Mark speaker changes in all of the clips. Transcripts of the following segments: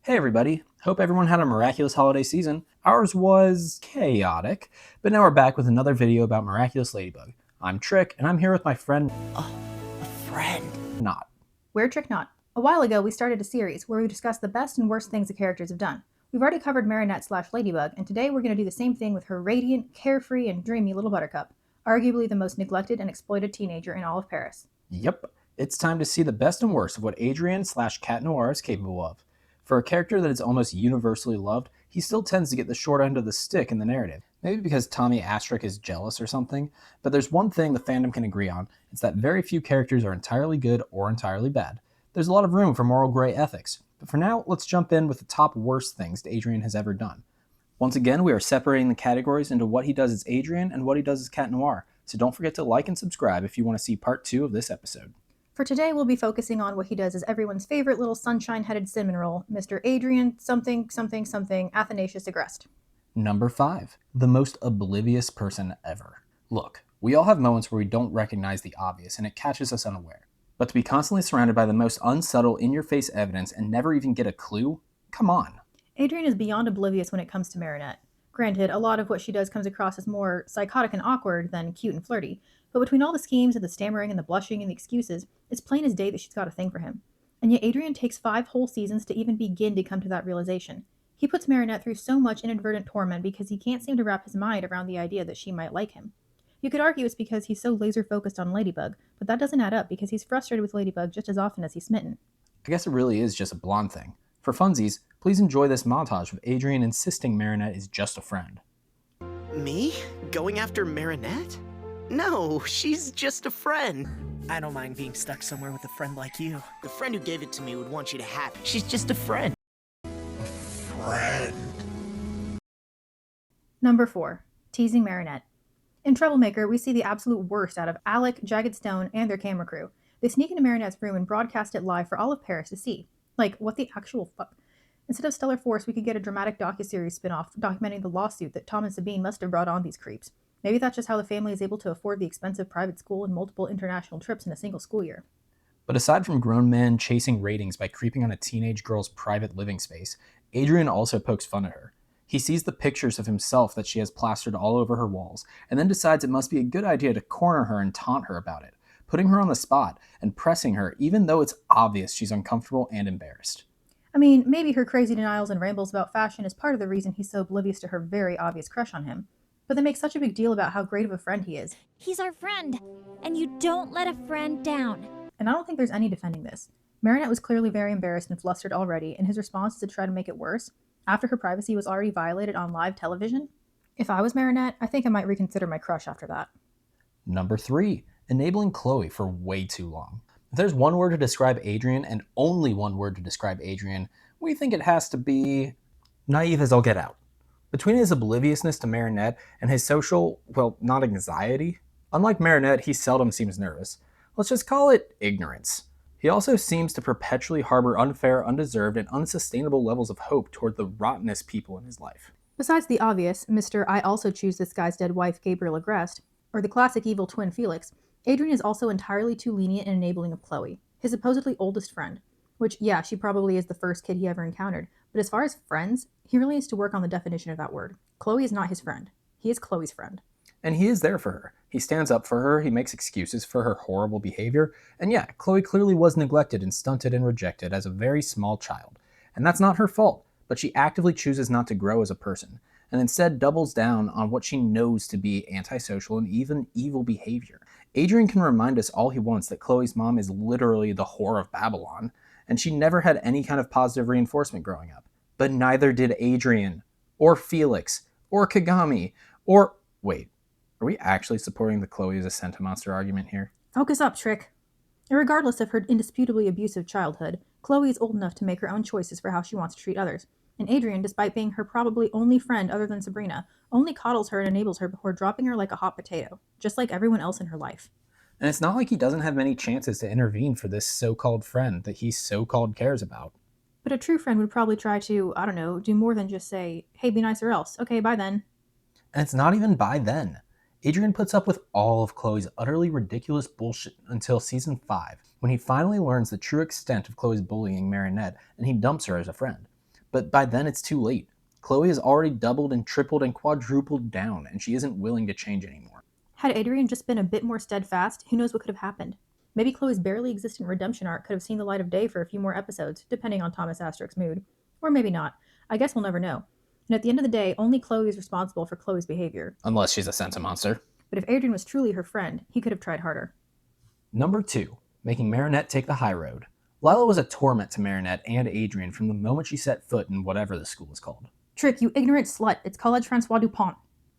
Speaker 1: Hey everybody, hope everyone had a miraculous holiday season. Ours was chaotic, but now we're back with another video about Miraculous Ladybug. I'm Trick, and I'm here with my friend
Speaker 2: Oh, a friend.
Speaker 1: Not.
Speaker 3: We're Trick Not. A while ago, we started a series where we discussed the best and worst things the characters have done. We've already covered Marinette/Ladybug, and today we're going to do the same thing with her radiant, carefree, and dreamy little buttercup, arguably the most neglected and exploited teenager in all of Paris.
Speaker 1: Yep, it's time to see the best and worst of what Adrien/Cat Noir is capable of. For a character that is almost universally loved, he still tends to get the short end of the stick in the narrative. Maybe because Tommy Astrick is jealous or something, but there's one thing the fandom can agree on, it's that very few characters are entirely good or entirely bad. There's a lot of room for moral gray ethics, but for now, let's jump in with the top worst things Adrien has ever done. Once again, we are separating the categories into what he does as Adrien and what he does as Cat Noir, so don't forget to like and subscribe if you want to see part 2 of this episode.
Speaker 3: For today, we'll be focusing on what he does as everyone's favorite little sunshine-headed cinnamon roll, Mr. Adrien something Athanasius Agreste.
Speaker 1: Number 5. The most oblivious person ever. Look, we all have moments where we don't recognize the obvious and it catches us unaware. But to be constantly surrounded by the most unsubtle, in-your-face evidence and never even get a clue? Come on.
Speaker 3: Adrien is beyond oblivious when it comes to Marinette. Granted, a lot of what she does comes across as more psychotic and awkward than cute and flirty, but between all the schemes and the stammering and the blushing and the excuses, it's plain as day that she's got a thing for him. And yet Adrien takes 5 whole seasons to even begin to come to that realization. He puts Marinette through so much inadvertent torment because he can't seem to wrap his mind around the idea that she might like him. You could argue it's because he's so laser-focused on Ladybug, but that doesn't add up because he's frustrated with Ladybug just as often as he's smitten.
Speaker 1: I guess it really is just a blonde thing. For funsies, please enjoy this montage of Adrien insisting Marinette is just a friend.
Speaker 2: Me? Going after Marinette? No, she's just a friend.
Speaker 4: I don't mind being stuck somewhere with a friend like you.
Speaker 2: The friend who gave it to me would want you to have it. She's just a friend.
Speaker 3: Number 4. Teasing Marinette. In Troublemaker, we see the absolute worst out of Alec, Jagged Stone, and their camera crew. They sneak into Marinette's room and broadcast it live for all of Paris to see. Like, what the actual fuck? Instead of Stellar Force, we could get a dramatic docuseries spin-off documenting the lawsuit that Tom and Sabine must have brought on these creeps. Maybe that's just how the family is able to afford the expensive private school and multiple international trips in a single school year.
Speaker 1: But aside from grown men chasing ratings by creeping on a teenage girl's private living space, Adrien also pokes fun at her. He sees the pictures of himself that she has plastered all over her walls, and then decides it must be a good idea to corner her and taunt her about it, putting her on the spot and pressing her even though it's obvious she's uncomfortable and embarrassed.
Speaker 3: I mean, maybe her crazy denials and rambles about fashion is part of the reason he's so oblivious to her very obvious crush on him. But they make such a big deal about how great of a friend he is.
Speaker 5: He's our friend, and you don't let a friend down.
Speaker 3: And I don't think there's any defending this. Marinette was clearly very embarrassed and flustered already, and his response is to try to make it worse, after her privacy was already violated on live television. If I was Marinette, I think I might reconsider my crush after that.
Speaker 1: Number 3. Enabling Chloe for way too long. If there's one word to describe Adrien, and only one word to describe Adrien, we think it has to be naive as all get out. Between his obliviousness to Marinette and his social, well, not anxiety, unlike Marinette, he seldom seems nervous. Let's just call it ignorance. He also seems to perpetually harbor unfair, undeserved, and unsustainable levels of hope toward the rottenest people in his life.
Speaker 3: Besides the obvious, Mr. I also choose this guy's dead wife, Gabriel Agreste, or the classic evil twin Felix, Adrien is also entirely too lenient and enabling of Chloe, his supposedly oldest friend. Which, yeah, she probably is the first kid he ever encountered, but as far as friends, he really needs to work on the definition of that word. Chloe is not his friend. He is Chloe's friend.
Speaker 1: And he is there for her. He stands up for her, he makes excuses for her horrible behavior, and yeah, Chloe clearly was neglected and stunted and rejected as a very small child. And that's not her fault, but she actively chooses not to grow as a person, and instead doubles down on what she knows to be antisocial and even evil behavior. Adrien can remind us all he wants that Chloe's mom is literally the whore of Babylon, and she never had any kind of positive reinforcement growing up. But neither did Adrien, or Felix, or Kagami, or... Wait, are we actually supporting the Chloe is a sentimonster argument here?
Speaker 3: Focus up, Trick. Regardless of her indisputably abusive childhood, Chloe is old enough to make her own choices for how she wants to treat others. And Adrien, despite being her probably only friend other than Sabrina, only coddles her and enables her before dropping her like a hot potato, just like everyone else in her life.
Speaker 1: And it's not like he doesn't have many chances to intervene for this so-called friend that he so-called cares about.
Speaker 3: But a true friend would probably try to, I don't know, do more than just say, hey, be nice or else. Okay, bye then.
Speaker 1: And it's not even by then. Adrien puts up with all of Chloe's utterly ridiculous bullshit until season 5, when he finally learns the true extent of Chloe's bullying Marinette and he dumps her as a friend. But by then it's too late. Chloe has already doubled and tripled and quadrupled down, and she isn't willing to change anymore.
Speaker 3: Had Adrien just been a bit more steadfast, who knows what could have happened. Maybe Chloe's barely existent redemption arc could have seen the light of day for a few more episodes, depending on Thomas Asterix's mood. Or maybe not. I guess we'll never know. And at the end of the day, only Chloe is responsible for Chloe's behavior.
Speaker 1: Unless she's a sentimonster.
Speaker 3: But if Adrien was truly her friend, he could have tried harder.
Speaker 1: Number 2, making Marinette take the high road. Lila was a torment to Marinette and Adrien from the moment she set foot in whatever the school is called.
Speaker 3: Trick, you ignorant slut. It's College Francois Dupont.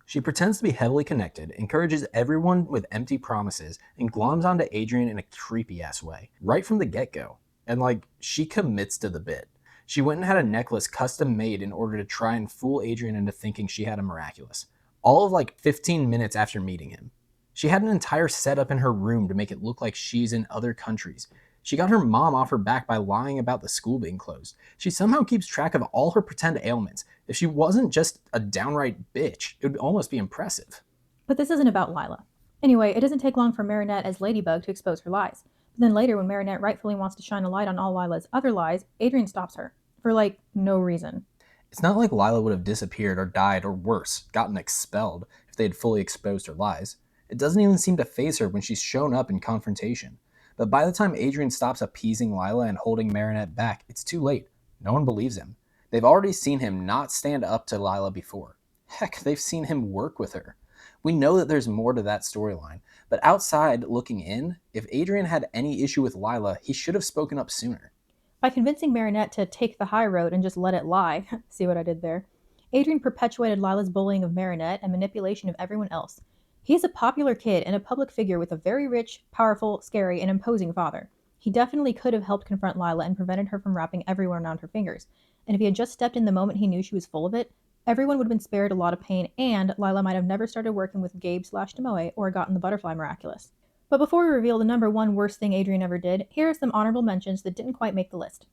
Speaker 1: She pretends to be heavily connected, encourages everyone with empty promises, and gloms onto Adrien in a creepy-ass way, right from the get-go. And she commits to the bit. She went and had a necklace custom made in order to try and fool Adrien into thinking she had a miraculous. All of 15 minutes after meeting him. She had an entire setup in her room to make it look like she's in other countries. She got her mom off her back by lying about the school being closed. She somehow keeps track of all her pretend ailments. If she wasn't just a downright bitch, it would almost be impressive.
Speaker 3: But this isn't about Lila. Anyway, it doesn't take long for Marinette as Ladybug to expose her lies. But then later, when Marinette rightfully wants to shine a light on all Lila's other lies, Adrien stops her. For, no reason.
Speaker 1: It's not like Lila would have disappeared or died or worse, gotten expelled, if they had fully exposed her lies. It doesn't even seem to faze her when she's shown up in confrontation. But by the time Adrien stops appeasing Lila and holding Marinette back, it's too late. No one believes him. They've already seen him not stand up to Lila before. Heck, they've seen him work with her. We know that there's more to that storyline, but outside looking in, if Adrien had any issue with Lila, he should have spoken up sooner.
Speaker 3: By convincing Marinette to take the high road and just let it lie, see what I did there, Adrien perpetuated Lila's bullying of Marinette and manipulation of everyone else. He is a popular kid and a public figure with a very rich, powerful, scary, and imposing father. He definitely could have helped confront Lila and prevented her from wrapping everyone around her fingers. And if he had just stepped in the moment he knew she was full of it, everyone would have been spared a lot of pain, and Lila might have never started working with Gabe/Demoe or gotten the butterfly miraculous. But before we reveal the number one worst thing Adrien ever did, here are some honorable mentions that didn't quite make the list.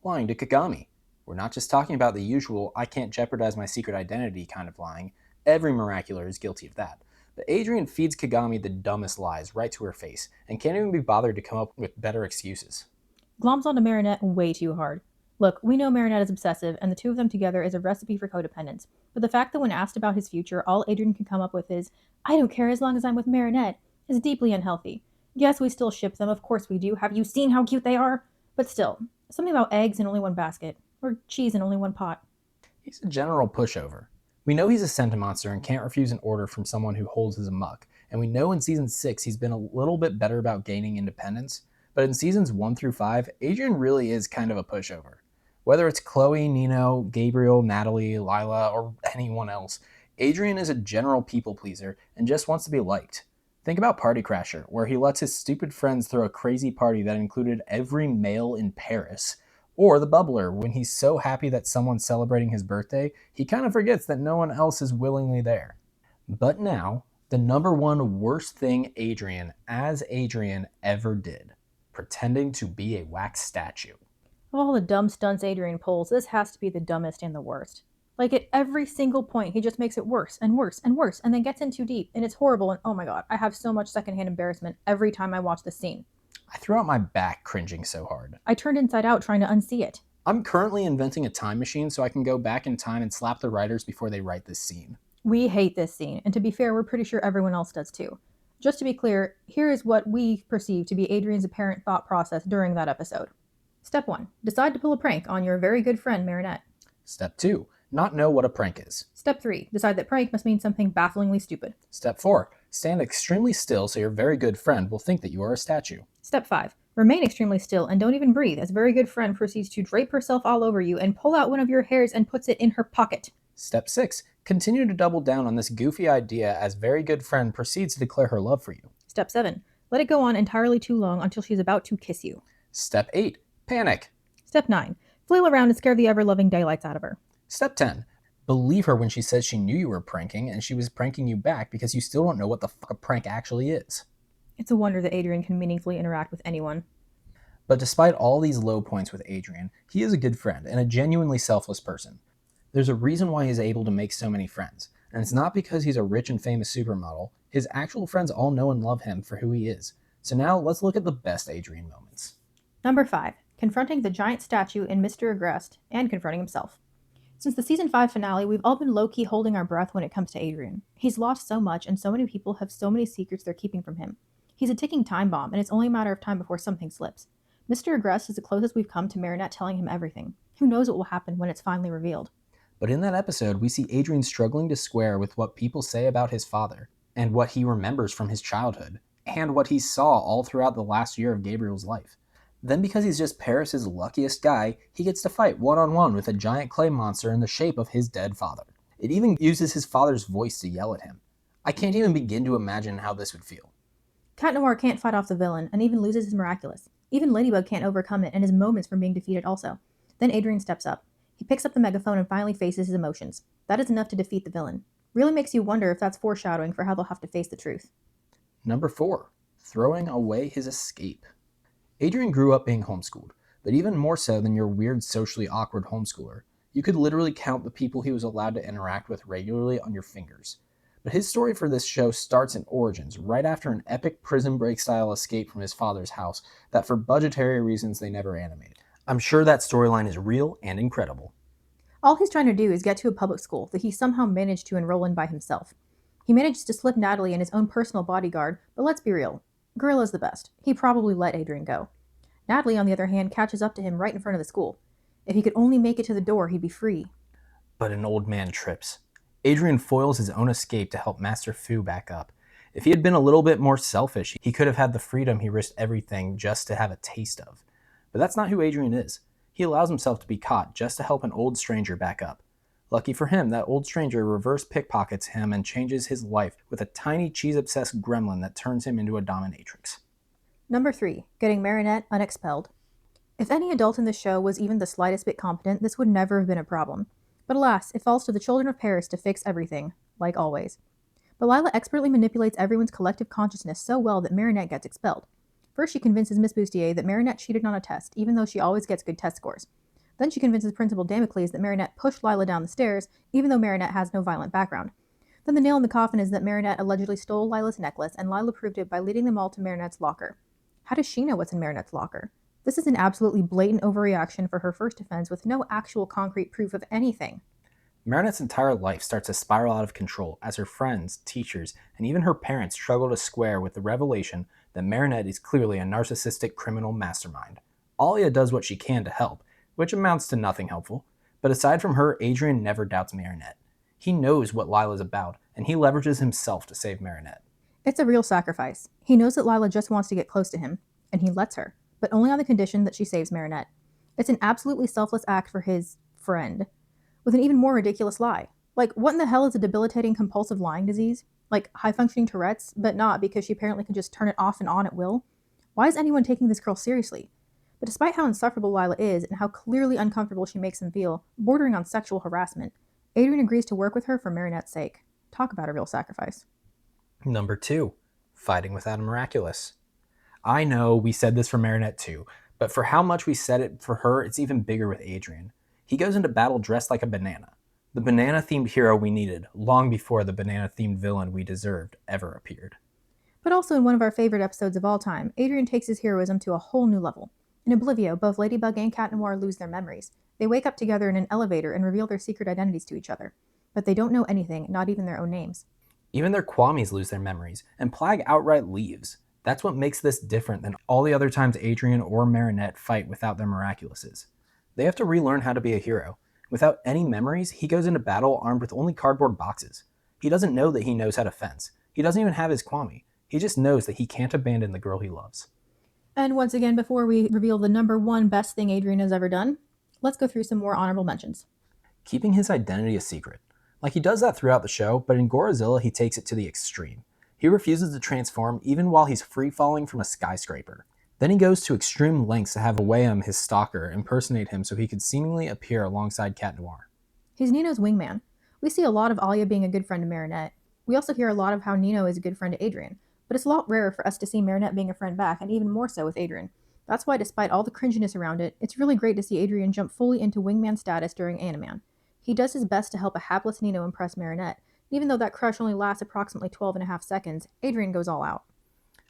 Speaker 1: Lying to Kagami. We're not just talking about the usual, I can't jeopardize my secret identity kind of lying. Every Miracular is guilty of that. But Adrien feeds Kagami the dumbest lies right to her face, and can't even be bothered to come up with better excuses.
Speaker 3: Gloms onto Marinette way too hard. Look, we know Marinette is obsessive, and the two of them together is a recipe for codependence. But the fact that when asked about his future, all Adrien can come up with is, I don't care as long as I'm with Marinette, is deeply unhealthy. Yes, we still ship them, of course we do. Have you seen how cute they are? But still, something about eggs in only one basket, or cheese in only one pot.
Speaker 1: He's a general pushover. We know he's a sentimonster and can't refuse an order from someone who holds his amuck, and we know in Season 6 he's been a little bit better about gaining independence, but in Seasons 1 through 5, Adrien really is kind of a pushover. Whether it's Chloe, Nino, Gabriel, Natalie, Lila, or anyone else, Adrien is a general people pleaser and just wants to be liked. Think about Party Crasher, where he lets his stupid friends throw a crazy party that included every male in Paris. Or the Bubbler, when he's so happy that someone's celebrating his birthday, he kind of forgets that no one else is willingly there. But now, the number one worst thing Adrien, as Adrien, ever did. Pretending to be a wax statue.
Speaker 3: Of all the dumb stunts Adrien pulls, this has to be the dumbest and the worst. At every single point, he just makes it worse and worse and worse, and then gets in too deep, and it's horrible, and oh my god, I have so much secondhand embarrassment every time I watch this scene.
Speaker 1: I threw out my back cringing so hard.
Speaker 3: I turned inside out trying to unsee it.
Speaker 1: I'm currently inventing a time machine so I can go back in time and slap the writers before they write this scene.
Speaker 3: We hate this scene, and to be fair, we're pretty sure everyone else does too. Just to be clear, here is what we perceive to be Adrien's apparent thought process during that episode. Step 1. Decide to pull a prank on your very good friend Marinette.
Speaker 1: Step 2. Not know what a prank is.
Speaker 3: Step 3. Decide that prank must mean something bafflingly stupid.
Speaker 1: Step 4. Stand extremely still so your very good friend will think that you are a statue.
Speaker 3: Step 5. Remain extremely still and don't even breathe as very good friend proceeds to drape herself all over you and pull out one of your hairs and puts it in her pocket.
Speaker 1: Step 6. Continue to double down on this goofy idea as very good friend proceeds to declare her love for you.
Speaker 3: Step 7. Let it go on entirely too long until she's about to kiss you.
Speaker 1: Step 8. Panic.
Speaker 3: Step 9. Flail around and scare the ever-loving daylights out of her.
Speaker 1: Step 10. Believe her when she says she knew you were pranking and she was pranking you back because you still don't know what the fuck a prank actually is.
Speaker 3: It's a wonder that Adrien can meaningfully interact with anyone.
Speaker 1: But despite all these low points with Adrien, he is a good friend and a genuinely selfless person. There's a reason why he's able to make so many friends, and it's not because he's a rich and famous supermodel. His actual friends all know and love him for who he is. So now let's look at the best Adrien moments.
Speaker 3: Number 5. Confronting the giant statue in Mr. Agreste and confronting himself. Since the season 5 finale, we've all been low-key holding our breath when it comes to Adrien. He's lost so much, and so many people have so many secrets they're keeping from him. He's a ticking time bomb, and it's only a matter of time before something slips. Mr. Agreste is the closest we've come to Marinette telling him everything. Who knows what will happen when it's finally revealed?
Speaker 1: But in that episode, we see Adrien struggling to square with what people say about his father, and what he remembers from his childhood, and what he saw all throughout the last year of Gabriel's life. Then, because he's just Paris's luckiest guy, he gets to fight one-on-one with a giant clay monster in the shape of his dead father. It even uses his father's voice to yell at him. I can't even begin to imagine how this would feel.
Speaker 3: Cat Noir can't fight off the villain, and even loses his miraculous. Even Ladybug can't overcome it, and his moments from being defeated also. Then Adrien steps up. He picks up the megaphone and finally faces his emotions. That is enough to defeat the villain. Really makes you wonder if that's foreshadowing for how they'll have to face the truth.
Speaker 1: Number 4. Throwing away his escape. Adrien grew up being homeschooled, but even more so than your weird socially awkward homeschooler. You could literally count the people he was allowed to interact with regularly on your fingers. But his story for this show starts in Origins, right after an epic Prison Break style escape from his father's house that for budgetary reasons they never animated. I'm sure that storyline is real and incredible.
Speaker 3: All he's trying to do is get to a public school that he somehow managed to enroll in by himself. He manages to slip Natalie and his own personal bodyguard, but let's be real. Gorilla's the best. He probably let Adrien go. Natalie, on the other hand, catches up to him right in front of the school. If he could only make it to the door, he'd be free.
Speaker 1: But an old man trips. Adrien foils his own escape to help Master Fu back up. If he had been a little bit more selfish, he could have had the freedom he risked everything just to have a taste of. But that's not who Adrien is. He allows himself to be caught just to help an old stranger back up. Lucky for him, that old stranger reverse pickpockets him and changes his life with a tiny cheese-obsessed gremlin that turns him into a dominatrix.
Speaker 3: Number 3. Getting Marinette unexpelled. If any adult in the show was even the slightest bit competent, this would never have been a problem. But alas, it falls to the children of Paris to fix everything, like always. But Lila expertly manipulates everyone's collective consciousness so well that Marinette gets expelled. First, she convinces Miss Bustier that Marinette cheated on a test, even though she always gets good test scores. Then she convinces Principal Damocles that Marinette pushed Lila down the stairs, even though Marinette has no violent background. Then the nail in the coffin is that Marinette allegedly stole Lila's necklace, and Lila proved it by leading them all to Marinette's locker. How does she know what's in Marinette's locker? This is an absolutely blatant overreaction for her first offense with no actual concrete proof of anything.
Speaker 1: Marinette's entire life starts to spiral out of control as her friends, teachers, and even her parents struggle to square with the revelation that Marinette is clearly a narcissistic criminal mastermind. Alia does what she can to help, which amounts to nothing helpful, but aside from her, Adrien never doubts Marinette. He knows what Lila's about, and he leverages himself to save Marinette.
Speaker 3: It's a real sacrifice. He knows that Lila just wants to get close to him, and he lets her, but only on the condition that she saves Marinette. It's an absolutely selfless act for his friend, with an even more ridiculous lie. Like, what in the hell is a debilitating compulsive lying disease? Like high-functioning Tourette's, but not because she apparently can just turn it off and on at will? Why is anyone taking this girl seriously? But despite how insufferable Lila is and how clearly uncomfortable she makes him feel, bordering on sexual harassment, Adrien agrees to work with her for Marinette's sake. Talk about a real sacrifice.
Speaker 1: Number 2. Fighting without a miraculous. I know we said this for Marinette too, but for how much we said it for her, it's even bigger with Adrien. He goes into battle dressed like a banana. The banana-themed hero we needed, long before the banana-themed villain we deserved ever appeared.
Speaker 3: But also in one of our favorite episodes of all time, Adrien takes his heroism to a whole new level. In Oblivio, both Ladybug and Cat Noir lose their memories. They wake up together in an elevator and reveal their secret identities to each other. But they don't know anything, not even their own names.
Speaker 1: Even their Kwamis lose their memories, and Plague outright leaves. That's what makes this different than all the other times Adrien or Marinette fight without their miraculouses. They have to relearn how to be a hero. Without any memories, he goes into battle armed with only cardboard boxes. He doesn't know that he knows how to fence. He doesn't even have his Kwami. He just knows that he can't abandon the girl he loves.
Speaker 3: And once again, before we reveal the number 1 best thing Adrien has ever done, let's go through some more honorable mentions.
Speaker 1: Keeping his identity a secret. Like, he does that throughout the show, but in Gorizilla he takes it to the extreme. He refuses to transform even while he's free-falling from a skyscraper. Then he goes to extreme lengths to have Wayam, his stalker, impersonate him so he could seemingly appear alongside Cat Noir.
Speaker 3: He's Nino's wingman. We see a lot of Alia being a good friend to Marinette. We also hear a lot of how Nino is a good friend to Adrien. But it's a lot rarer for us to see Marinette being a friend back, and even more so with Adrien. That's why, despite all the cringiness around it, it's really great to see Adrien jump fully into wingman status during Animan. He does his best to help a hapless Nino impress Marinette. Even though that crush only lasts approximately 12.5 seconds, Adrien goes all out.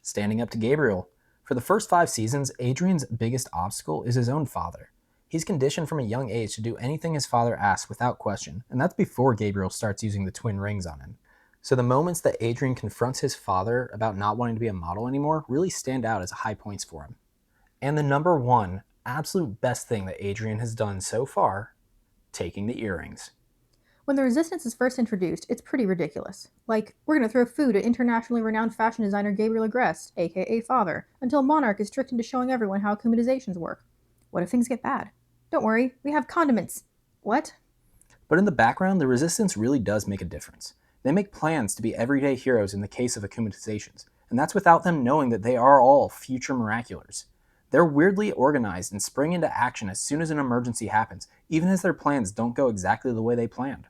Speaker 1: Standing up to Gabriel. For the first 5 seasons, Adrien's biggest obstacle is his own father. He's conditioned from a young age to do anything his father asks without question, and that's before Gabriel starts using the twin rings on him. So the moments that Adrien confronts his father about not wanting to be a model anymore really stand out as high points for him. And the number one absolute best thing that Adrien has done so far, taking the earrings.
Speaker 3: When the resistance is first introduced, it's pretty ridiculous. Like, we're gonna throw food at internationally renowned fashion designer Gabriel Agreste, aka Father, until Monarch is tricked into showing everyone how accommodations work. What if things get bad? Don't worry, we have condiments. What?
Speaker 1: But in the background, the resistance really does make a difference. They make plans to be everyday heroes in the case of accumatizations, and that's without them knowing that they are all future miraculars. They're weirdly organized and spring into action as soon as an emergency happens, even as their plans don't go exactly the way they planned.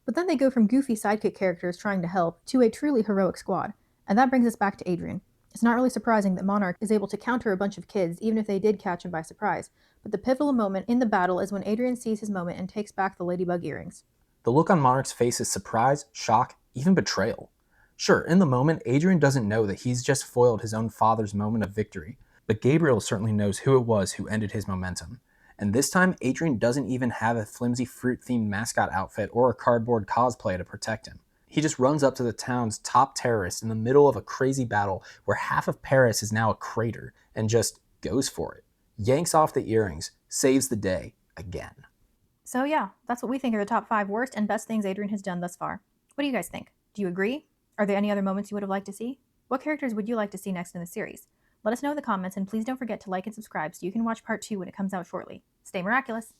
Speaker 3: But then they go from goofy sidekick characters trying to help to a truly heroic squad. And that brings us back to Adrien. It's not really surprising that Monarch is able to counter a bunch of kids, even if they did catch him by surprise. But the pivotal moment in the battle is when Adrien sees his moment and takes back the Ladybug earrings.
Speaker 1: The look on Monarch's face is surprise, shock, even betrayal. Sure, in the moment, Adrien doesn't know that he's just foiled his own father's moment of victory, but Gabriel certainly knows who it was who ended his momentum. And this time, Adrien doesn't even have a flimsy fruit-themed mascot outfit or a cardboard cosplay to protect him. He just runs up to the town's top terrorist in the middle of a crazy battle where half of Paris is now a crater and just goes for it. Yanks off the earrings, saves the day, again.
Speaker 3: So yeah, that's what we think are the top 5 worst and best things Adrien has done thus far. What do you guys think? Do you agree? Are there any other moments you would have liked to see? What characters would you like to see next in the series? Let us know in the comments, and please don't forget to like and subscribe so you can watch part 2 when it comes out shortly. Stay miraculous!